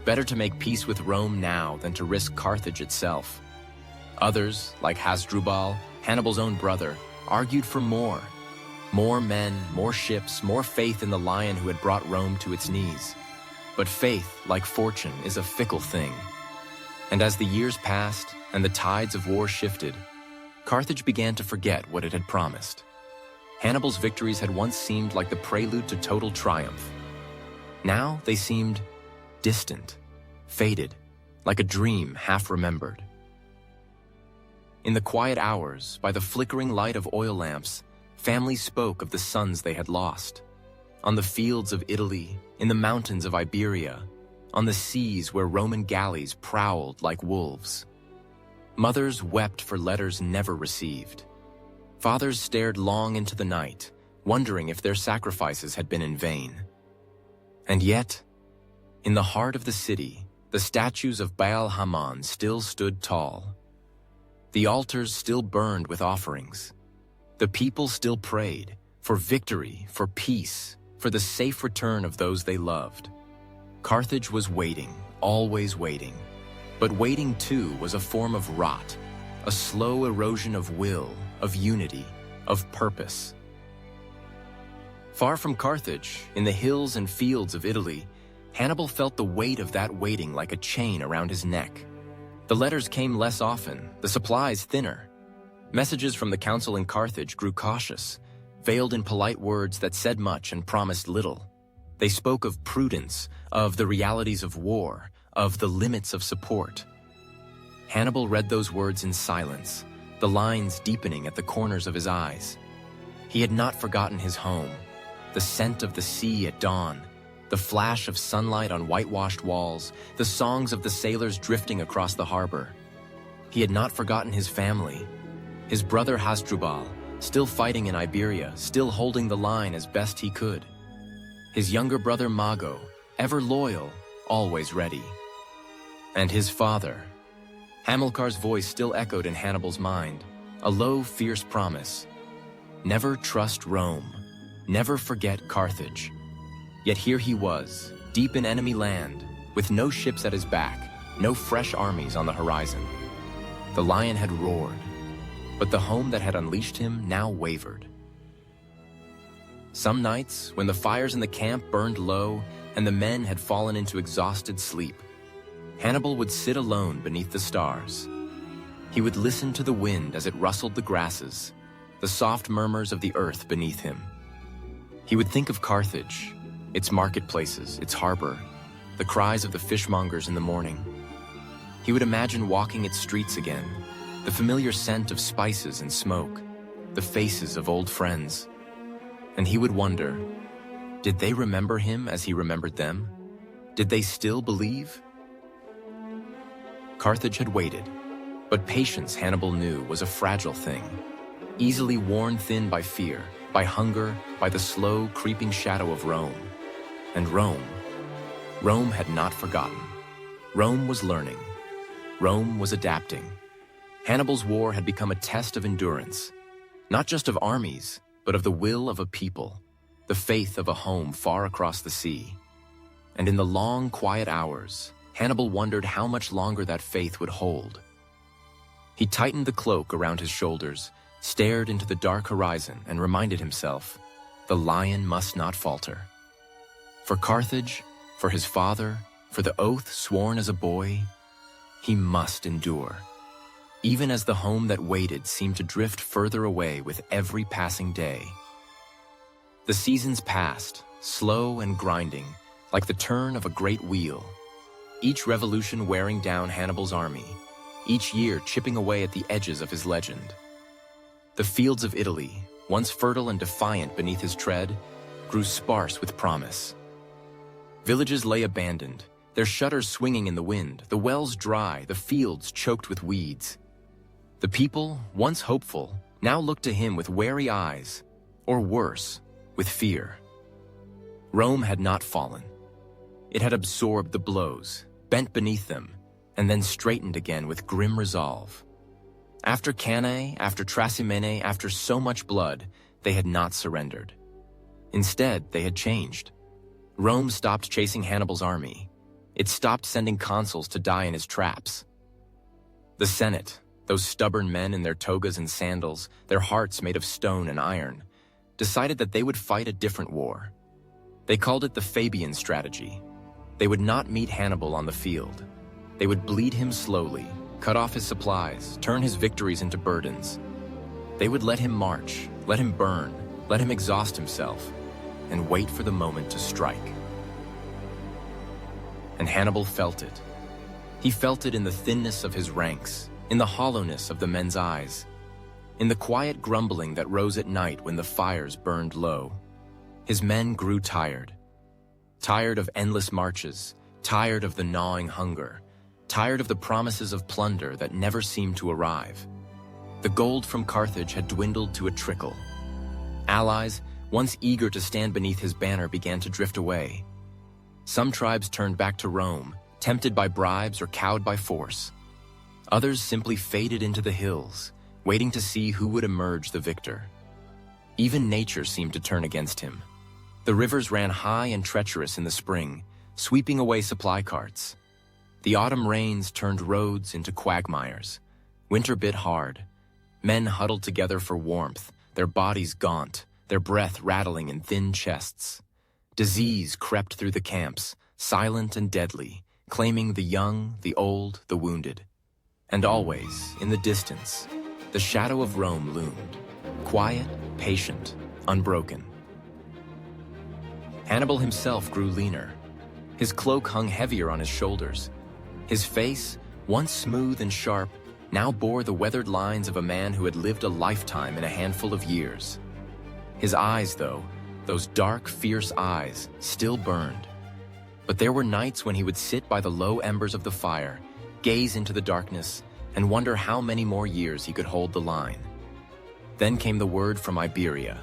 Better to make peace with Rome now than to risk Carthage itself. Others, like Hasdrubal, Hannibal's own brother, argued for more. More men, more ships, more faith in the lion who had brought Rome to its knees. But faith, like fortune, is a fickle thing. And as the years passed and the tides of war shifted, Carthage began to forget what it had promised. Hannibal's victories had once seemed like the prelude to total triumph. Now they seemed distant, faded, like a dream half remembered. In the quiet hours, by the flickering light of oil lamps, families spoke of the sons they had lost. On the fields of Italy, in the mountains of Iberia, on the seas where Roman galleys prowled like wolves. Mothers wept for letters never received, Fathers stared long into the night, wondering if their sacrifices had been in vain. And yet, in the heart of the city, the statues of Baal Haman still stood tall. The altars still burned with offerings. The people still prayed for victory, for peace, for the safe return of those they loved. Carthage was waiting, always waiting. But waiting, too, was a form of rot, a slow erosion of will, of unity, of purpose. Far from Carthage, in the hills and fields of Italy, Hannibal felt the weight of that waiting like a chain around his neck. The letters came less often, the supplies thinner. Messages from the council in Carthage grew cautious, veiled in polite words that said much and promised little. They spoke of prudence, of the realities of war, of the limits of support. Hannibal read those words in silence, the lines deepening at the corners of his eyes. He had not forgotten his home, the scent of the sea at dawn, the flash of sunlight on whitewashed walls, the songs of the sailors drifting across the harbor. He had not forgotten his family, his brother Hasdrubal, still fighting in Iberia, still holding the line as best he could. His younger brother Mago, ever loyal, always ready. And his father. Hamilcar's voice still echoed in Hannibal's mind, a low, fierce promise. Never trust Rome, never forget Carthage. Yet here he was, deep in enemy land, with no ships at his back, no fresh armies on the horizon. The lion had roared, but the home that had unleashed him now wavered. Some nights, when the fires in the camp burned low and the men had fallen into exhausted sleep, Hannibal would sit alone beneath the stars. He would listen to the wind as it rustled the grasses, the soft murmurs of the earth beneath him. He would think of Carthage, its marketplaces, its harbor, the cries of the fishmongers in the morning. He would imagine walking its streets again, the familiar scent of spices and smoke, the faces of old friends. And he would wonder, did they remember him as he remembered them? Did they still believe? Carthage had waited, but patience, Hannibal knew, was a fragile thing, easily worn thin by fear, by hunger, by the slow, creeping shadow of Rome. And Rome had not forgotten. Rome was learning. Rome was adapting. Hannibal's war had become a test of endurance, not just of armies, but of the will of a people, the faith of a home far across the sea. And in the long, quiet hours, Hannibal wondered how much longer that faith would hold. He tightened the cloak around his shoulders, stared into the dark horizon, and reminded himself, the lion must not falter. For Carthage, for his father, for the oath sworn as a boy, he must endure. Even as the home that waited seemed to drift further away with every passing day. The seasons passed, slow and grinding, like the turn of a great wheel, each revolution wearing down Hannibal's army, each year chipping away at the edges of his legend. The fields of Italy, once fertile and defiant beneath his tread, grew sparse with promise. Villages lay abandoned, their shutters swinging in the wind, the wells dry, the fields choked with weeds. The people, once hopeful, now looked to him with wary eyes, or worse, with fear. Rome had not fallen. It had absorbed the blows, bent beneath them, and then straightened again with grim resolve. After Cannae, after Trasimene, after so much blood, they had not surrendered. Instead, they had changed. Rome stopped chasing Hannibal's army. It stopped sending consuls to die in his traps. The Senate, those stubborn men in their togas and sandals, their hearts made of stone and iron, decided that they would fight a different war. They called it the Fabian strategy. They would not meet Hannibal on the field. They would bleed him slowly, cut off his supplies, turn his victories into burdens. They would let him march, let him burn, let him exhaust himself, and wait for the moment to strike. And Hannibal felt it. He felt it in the thinness of his ranks, in the hollowness of the men's eyes, in the quiet grumbling that rose at night when the fires burned low. His men grew tired. Tired of endless marches, tired of the gnawing hunger, tired of the promises of plunder that never seemed to arrive. The gold from Carthage had dwindled to a trickle. Allies, once eager to stand beneath his banner, began to drift away. Some tribes turned back to Rome, tempted by bribes or cowed by force. Others simply faded into the hills, waiting to see who would emerge the victor. Even nature seemed to turn against him. The rivers ran high and treacherous in the spring, sweeping away supply carts. The autumn rains turned roads into quagmires. Winter bit hard. Men huddled together for warmth, their bodies gaunt, their breath rattling in thin chests. Disease crept through the camps, silent and deadly, claiming the young, the old, the wounded. And always, in the distance, the shadow of Rome loomed, quiet, patient, unbroken. Hannibal himself grew leaner. His cloak hung heavier on his shoulders. His face, once smooth and sharp, now bore the weathered lines of a man who had lived a lifetime in a handful of years. His eyes, though, those dark, fierce eyes, still burned. But there were nights when he would sit by the low embers of the fire, gaze into the darkness, and wonder how many more years he could hold the line. Then came the word from Iberia.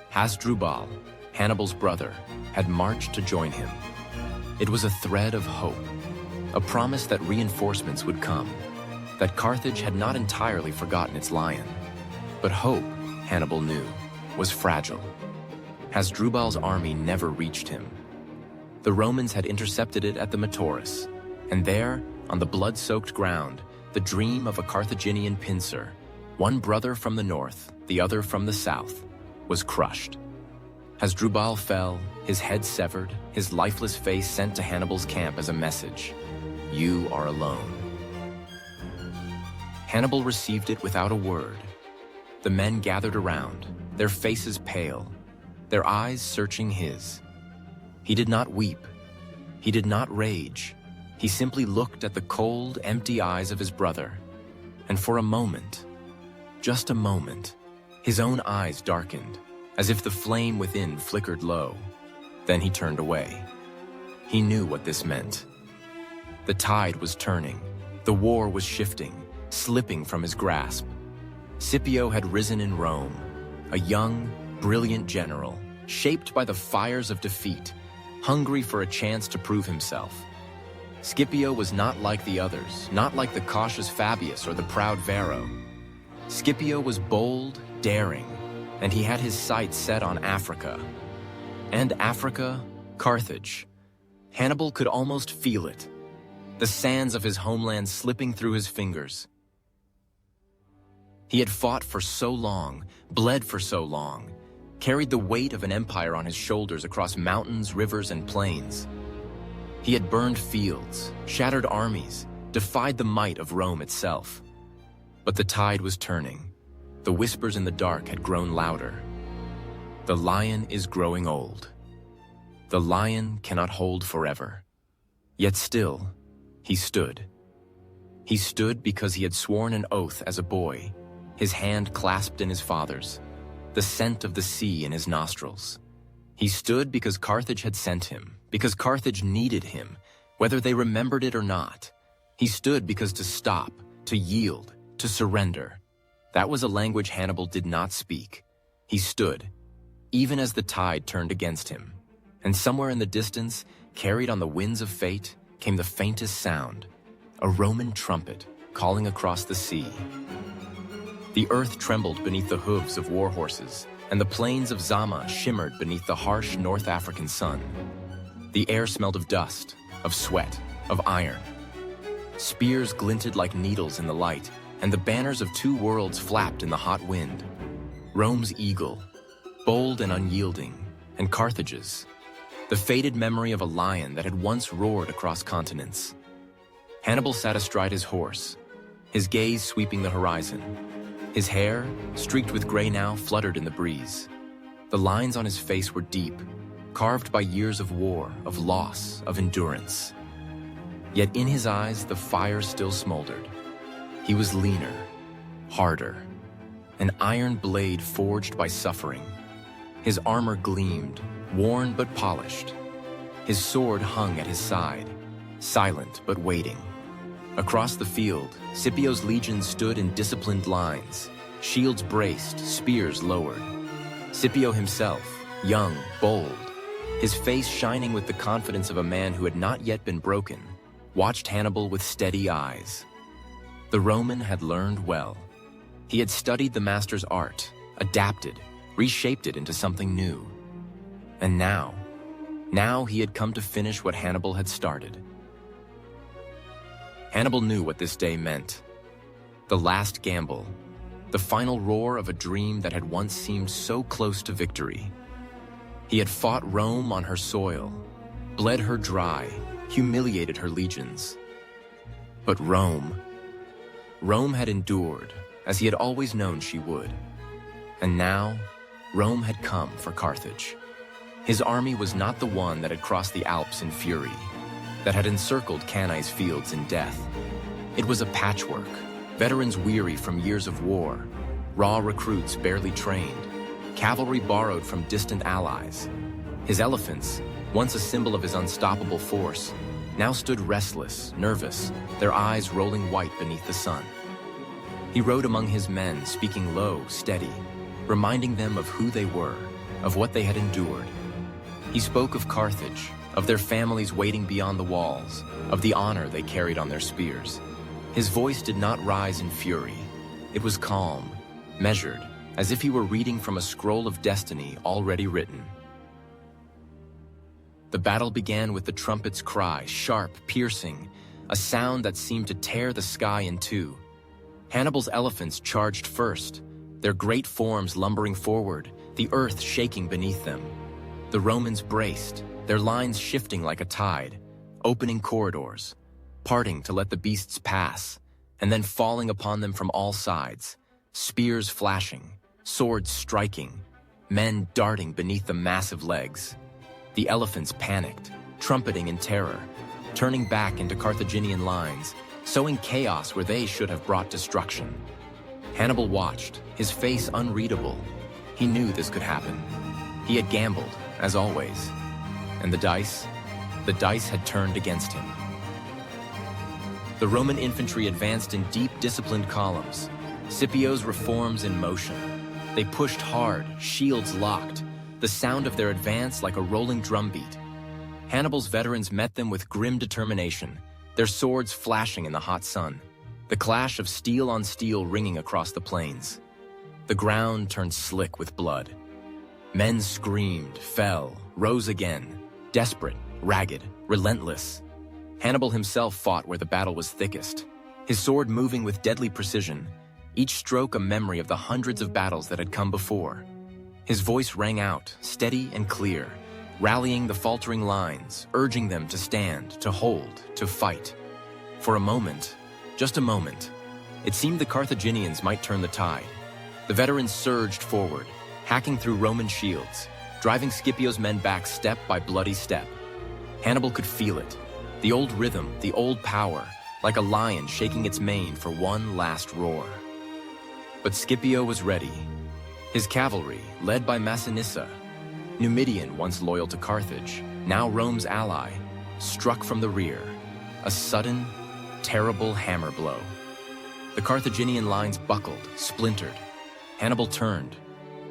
Hasdrubal, Hannibal's brother, had marched to join him. It was a thread of hope, a promise that reinforcements would come, that Carthage had not entirely forgotten its lion. But hope, Hannibal knew, was fragile. Hasdrubal's army never reached him. The Romans had intercepted it at the Metaurus, and there, on the blood-soaked ground, the dream of a Carthaginian pincer, one brother from the north, the other from the south, was crushed. Hasdrubal fell, his head severed, his lifeless face sent to Hannibal's camp as a message. You are alone. Hannibal received it without a word. The men gathered around, their faces pale, their eyes searching his. He did not weep. He did not rage. He simply looked at the cold, empty eyes of his brother. And for a moment, just a moment, his own eyes darkened, as if the flame within flickered low. Then he turned away. He knew what this meant. The tide was turning. The war was shifting, slipping from his grasp. Scipio had risen in Rome, a young, brilliant general, shaped by the fires of defeat, hungry for a chance to prove himself. Scipio was not like the others, not like the cautious Fabius or the proud Varro. Scipio was bold, daring, and he had his sights set on Africa. And Africa, Carthage. Hannibal could almost feel it, the sands of his homeland slipping through his fingers. He had fought for so long, bled for so long, carried the weight of an empire on his shoulders across mountains, rivers, and plains. He had burned fields, shattered armies, defied the might of Rome itself. But the tide was turning. The whispers in the dark had grown louder. The lion is growing old. The lion cannot hold forever. Yet still, he stood. He stood because he had sworn an oath as a boy, his hand clasped in his father's, the scent of the sea in his nostrils. He stood because Carthage had sent him, because Carthage needed him, whether they remembered it or not. He stood because to stop, to yield, to surrender, that was a language Hannibal did not speak. He stood, even as the tide turned against him. And somewhere in the distance, carried on the winds of fate, came the faintest sound, a Roman trumpet calling across the sea. The earth trembled beneath the hooves of war horses, and the plains of Zama shimmered beneath the harsh North African sun. The air smelled of dust, of sweat, of iron. Spears glinted like needles in the light, and the banners of two worlds flapped in the hot wind. Rome's eagle, bold and unyielding, and Carthage's, the faded memory of a lion that had once roared across continents. Hannibal sat astride his horse, his gaze sweeping the horizon. His hair, streaked with gray now, fluttered in the breeze. The lines on his face were deep, carved by years of war, of loss, of endurance. Yet in his eyes, the fire still smoldered. He was leaner, harder, an iron blade forged by suffering. His armor gleamed, worn but polished. His sword hung at his side, silent but waiting. Across the field, Scipio's legions stood in disciplined lines, shields braced, spears lowered. Scipio himself, young, bold, his face shining with the confidence of a man who had not yet been broken, watched Hannibal with steady eyes. The Roman had learned well. He had studied the master's art, adapted, reshaped it into something new. And now he had come to finish what Hannibal had started. Hannibal knew what this day meant. The last gamble, the final roar of a dream that had once seemed so close to victory. He had fought Rome on her soil, bled her dry, humiliated her legions. But Rome had endured, as he had always known she would. And now, Rome had come for Carthage. His army was not the one that had crossed the Alps in fury, that had encircled Cannae's fields in death. It was a patchwork, veterans weary from years of war, raw recruits barely trained, cavalry borrowed from distant allies. His elephants, once a symbol of his unstoppable force, now stood restless, nervous, their eyes rolling white beneath the sun. He rode among his men, speaking low, steady, reminding them of who they were, of what they had endured. He spoke of Carthage, of their families waiting beyond the walls, of the honor they carried on their spears. His voice did not rise in fury. It was calm, measured, as if he were reading from a scroll of destiny already written. The battle began with the trumpet's cry, sharp, piercing, a sound that seemed to tear the sky in two. Hannibal's elephants charged first, their great forms lumbering forward, the earth shaking beneath them. The Romans braced, their lines shifting like a tide, opening corridors, parting to let the beasts pass, and then falling upon them from all sides, spears flashing, swords striking, men darting beneath the massive legs. The elephants panicked, trumpeting in terror, turning back into Carthaginian lines, sowing chaos where they should have brought destruction. Hannibal watched, his face unreadable. He knew this could happen. He had gambled, as always. And the dice had turned against him. The Roman infantry advanced in deep, disciplined columns, Scipio's reforms in motion. They pushed hard, shields locked, the sound of their advance like a rolling drumbeat. Hannibal's veterans met them with grim determination, their swords flashing in the hot sun, the clash of steel on steel ringing across the plains. The ground turned slick with blood. Men screamed, fell, rose again, desperate, ragged, relentless. Hannibal himself fought where the battle was thickest, his sword moving with deadly precision, each stroke a memory of the hundreds of battles that had come before. His voice rang out, steady and clear, rallying the faltering lines, urging them to stand, to hold, to fight. For a moment, just a moment, it seemed the Carthaginians might turn the tide. The veterans surged forward, hacking through Roman shields, driving Scipio's men back step by bloody step. Hannibal could feel it, the old rhythm, the old power, like a lion shaking its mane for one last roar. But Scipio was ready. His cavalry, led by Massinissa, Numidian once loyal to Carthage, now Rome's ally, struck from the rear, a sudden, terrible hammer blow. The Carthaginian lines buckled, splintered. Hannibal turned,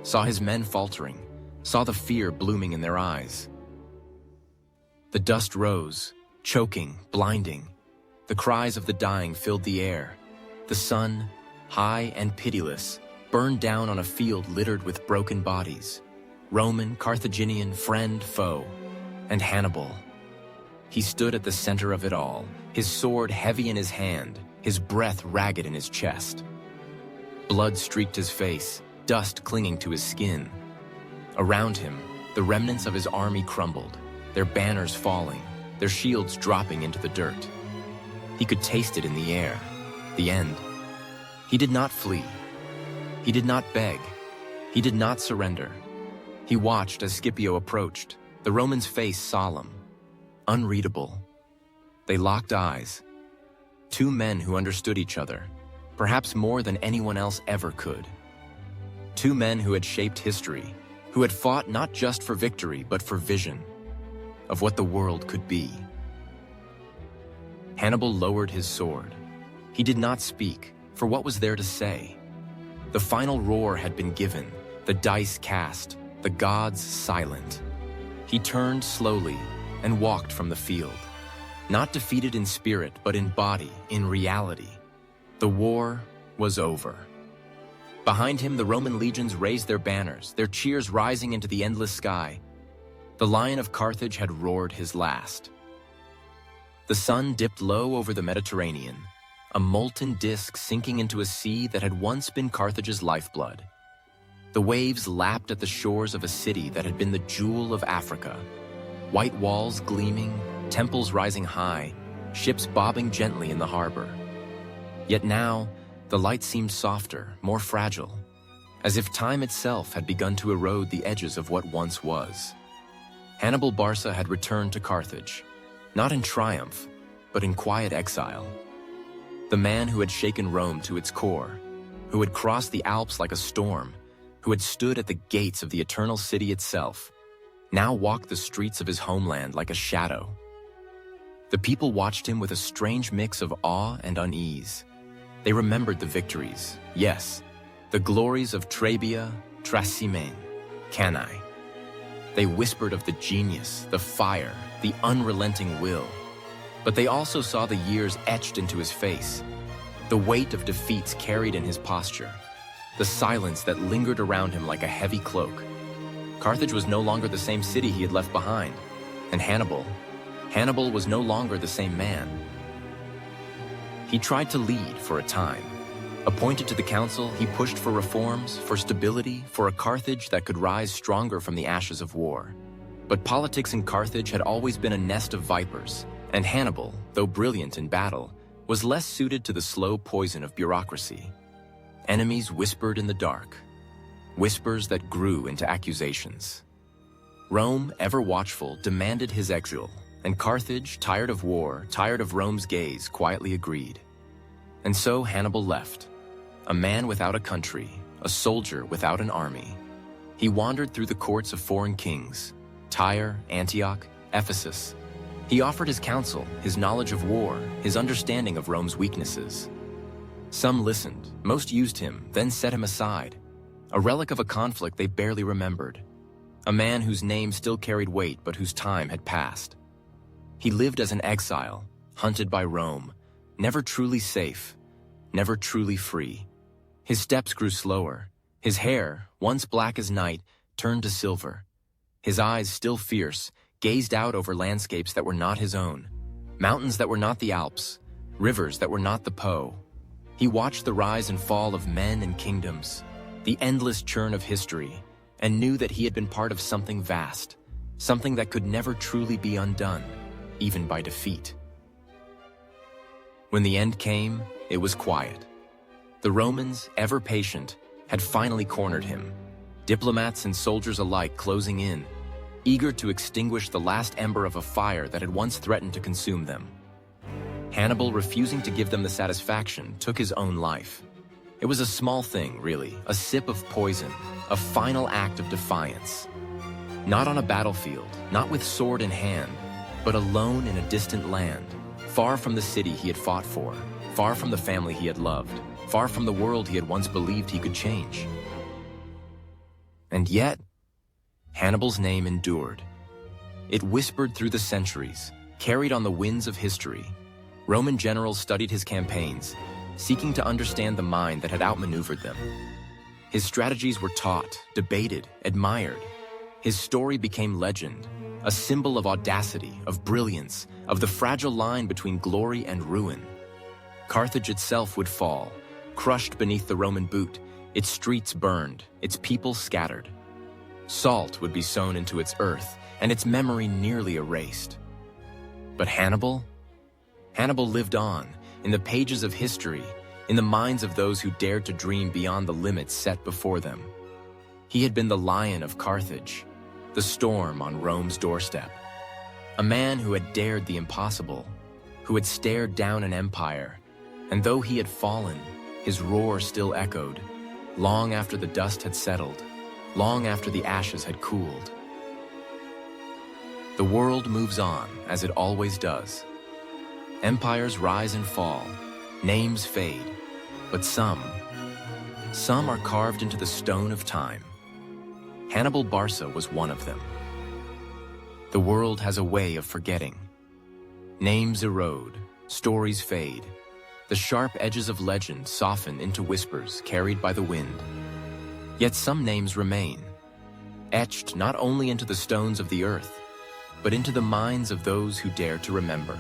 saw his men faltering, saw the fear blooming in their eyes. The dust rose, choking, blinding. The cries of the dying filled the air. The sun, high and pitiless, burned down on a field littered with broken bodies. Roman, Carthaginian, friend, foe, and Hannibal. He stood at the center of it all, his sword heavy in his hand, his breath ragged in his chest. Blood streaked his face, dust clinging to his skin. Around him, the remnants of his army crumbled, their banners falling, their shields dropping into the dirt. He could taste it in the air, the end. He did not flee. He did not beg. He did not surrender. He watched as Scipio approached, the Roman's face solemn, unreadable. They locked eyes. Two men who understood each other, perhaps more than anyone else ever could. Two men who had shaped history, who had fought not just for victory, but for vision of what the world could be. Hannibal lowered his sword. He did not speak, for what was there to say? The final roar had been given, the dice cast, the gods silent. He turned slowly and walked from the field. Not defeated in spirit, but in body, in reality. The war was over. Behind him, the Roman legions raised their banners, their cheers rising into the endless sky. The Lion of Carthage had roared his last. The sun dipped low over the Mediterranean, a molten disk sinking into a sea that had once been Carthage's lifeblood. The waves lapped at the shores of a city that had been the jewel of Africa. White walls gleaming, temples rising high, ships bobbing gently in the harbor. Yet now, the light seemed softer, more fragile, as if time itself had begun to erode the edges of what once was. Hannibal Barca had returned to Carthage, not in triumph, but in quiet exile. The man who had shaken Rome to its core, who had crossed the Alps like a storm, who had stood at the gates of the eternal city itself, now walked the streets of his homeland like a shadow. The people watched him with a strange mix of awe and unease. They remembered the victories, yes, the glories of Trebia, Trasimene, Cannae. They whispered of the genius, the fire, the unrelenting will. But they also saw the years etched into his face, the weight of defeats carried in his posture, the silence that lingered around him like a heavy cloak. Carthage was no longer the same city he had left behind, and Hannibal was no longer the same man. He tried to lead for a time. Appointed to the council, he pushed for reforms, for stability, for a Carthage that could rise stronger from the ashes of war. But politics in Carthage had always been a nest of vipers, and Hannibal, though brilliant in battle, was less suited to the slow poison of bureaucracy. Enemies whispered in the dark, whispers that grew into accusations. Rome, ever watchful, demanded his exile, and Carthage, tired of war, tired of Rome's gaze, quietly agreed. And so Hannibal left, a man without a country, a soldier without an army. He wandered through the courts of foreign kings, Tyre, Antioch, Ephesus. He offered his counsel, his knowledge of war, his understanding of Rome's weaknesses. Some listened, most used him, then set him aside, a relic of a conflict they barely remembered, a man whose name still carried weight but whose time had passed. He lived as an exile, hunted by Rome, never truly safe, never truly free. His steps grew slower. His hair, once black as night, turned to silver. His eyes, still fierce, gazed out over landscapes that were not his own, mountains that were not the Alps, rivers that were not the Po. He watched the rise and fall of men and kingdoms, the endless churn of history, and knew that he had been part of something vast, something that could never truly be undone, even by defeat. When the end came, it was quiet. The Romans, ever patient, had finally cornered him, diplomats and soldiers alike closing in, eager to extinguish the last ember of a fire that had once threatened to consume them. Hannibal, refusing to give them the satisfaction, took his own life. It was a small thing, really, a sip of poison, a final act of defiance. Not on a battlefield, not with sword in hand, but alone in a distant land, far from the city he had fought for, far from the family he had loved, far from the world he had once believed he could change. And yet, Hannibal's name endured. It whispered through the centuries, carried on the winds of history. Roman generals studied his campaigns, seeking to understand the mind that had outmaneuvered them. His strategies were taught, debated, admired. His story became legend, a symbol of audacity, of brilliance, of the fragile line between glory and ruin. Carthage itself would fall, crushed beneath the Roman boot, its streets burned, its people scattered. Salt would be sown into its earth, and its memory nearly erased. But Hannibal? Hannibal lived on, in the pages of history, in the minds of those who dared to dream beyond the limits set before them. He had been the Lion of Carthage, the storm on Rome's doorstep. A man who had dared the impossible, who had stared down an empire, and though he had fallen, his roar still echoed, long after the dust had settled, long after the ashes had cooled. The world moves on, as it always does. Empires rise and fall, names fade, but some are carved into the stone of time. Hannibal Barca was one of them. The world has a way of forgetting. Names erode, stories fade. The sharp edges of legend soften into whispers carried by the wind. Yet some names remain, etched not only into the stones of the earth, but into the minds of those who dare to remember.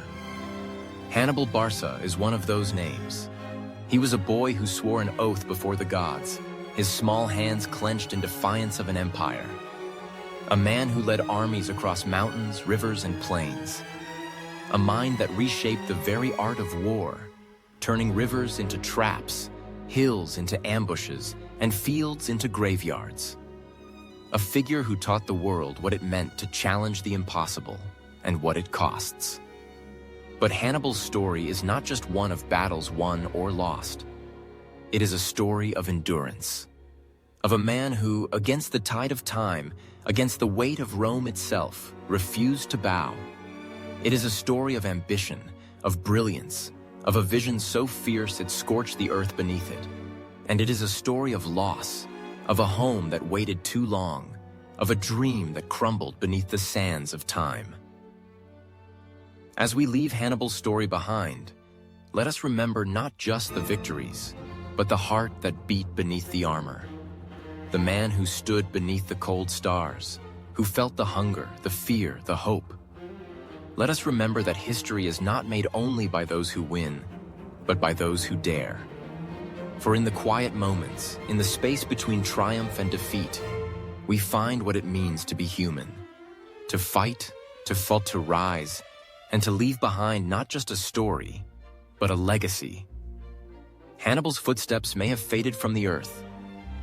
Hannibal Barca is one of those names. He was a boy who swore an oath before the gods, his small hands clenched in defiance of an empire. A man who led armies across mountains, rivers, and plains. A mind that reshaped the very art of war, turning rivers into traps, hills into ambushes, and fields into graveyards. A figure who taught the world what it meant to challenge the impossible and what it costs. But Hannibal's story is not just one of battles won or lost. It is a story of endurance, of a man who, against the tide of time, against the weight of Rome itself, refused to bow. It is a story of ambition, of brilliance, of a vision so fierce it scorched the earth beneath it. And it is a story of loss, of a home that waited too long, of a dream that crumbled beneath the sands of time. As we leave Hannibal's story behind, let us remember not just the victories, but the heart that beat beneath the armor. The man who stood beneath the cold stars, who felt the hunger, the fear, the hope. Let us remember that history is not made only by those who win, but by those who dare. For in the quiet moments, in the space between triumph and defeat, we find what it means to be human. To fight, to fall, to rise, and to leave behind not just a story, but a legacy. Hannibal's footsteps may have faded from the earth,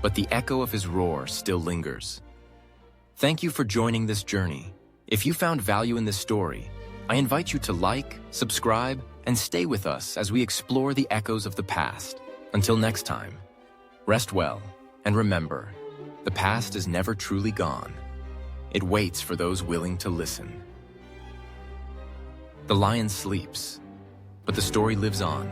but the echo of his roar still lingers. Thank you for joining this journey. If you found value in this story, I invite you to like, subscribe, and stay with us as we explore the echoes of the past. Until next time, rest well, and remember, the past is never truly gone. It waits for those willing to listen. The lion sleeps, but the story lives on.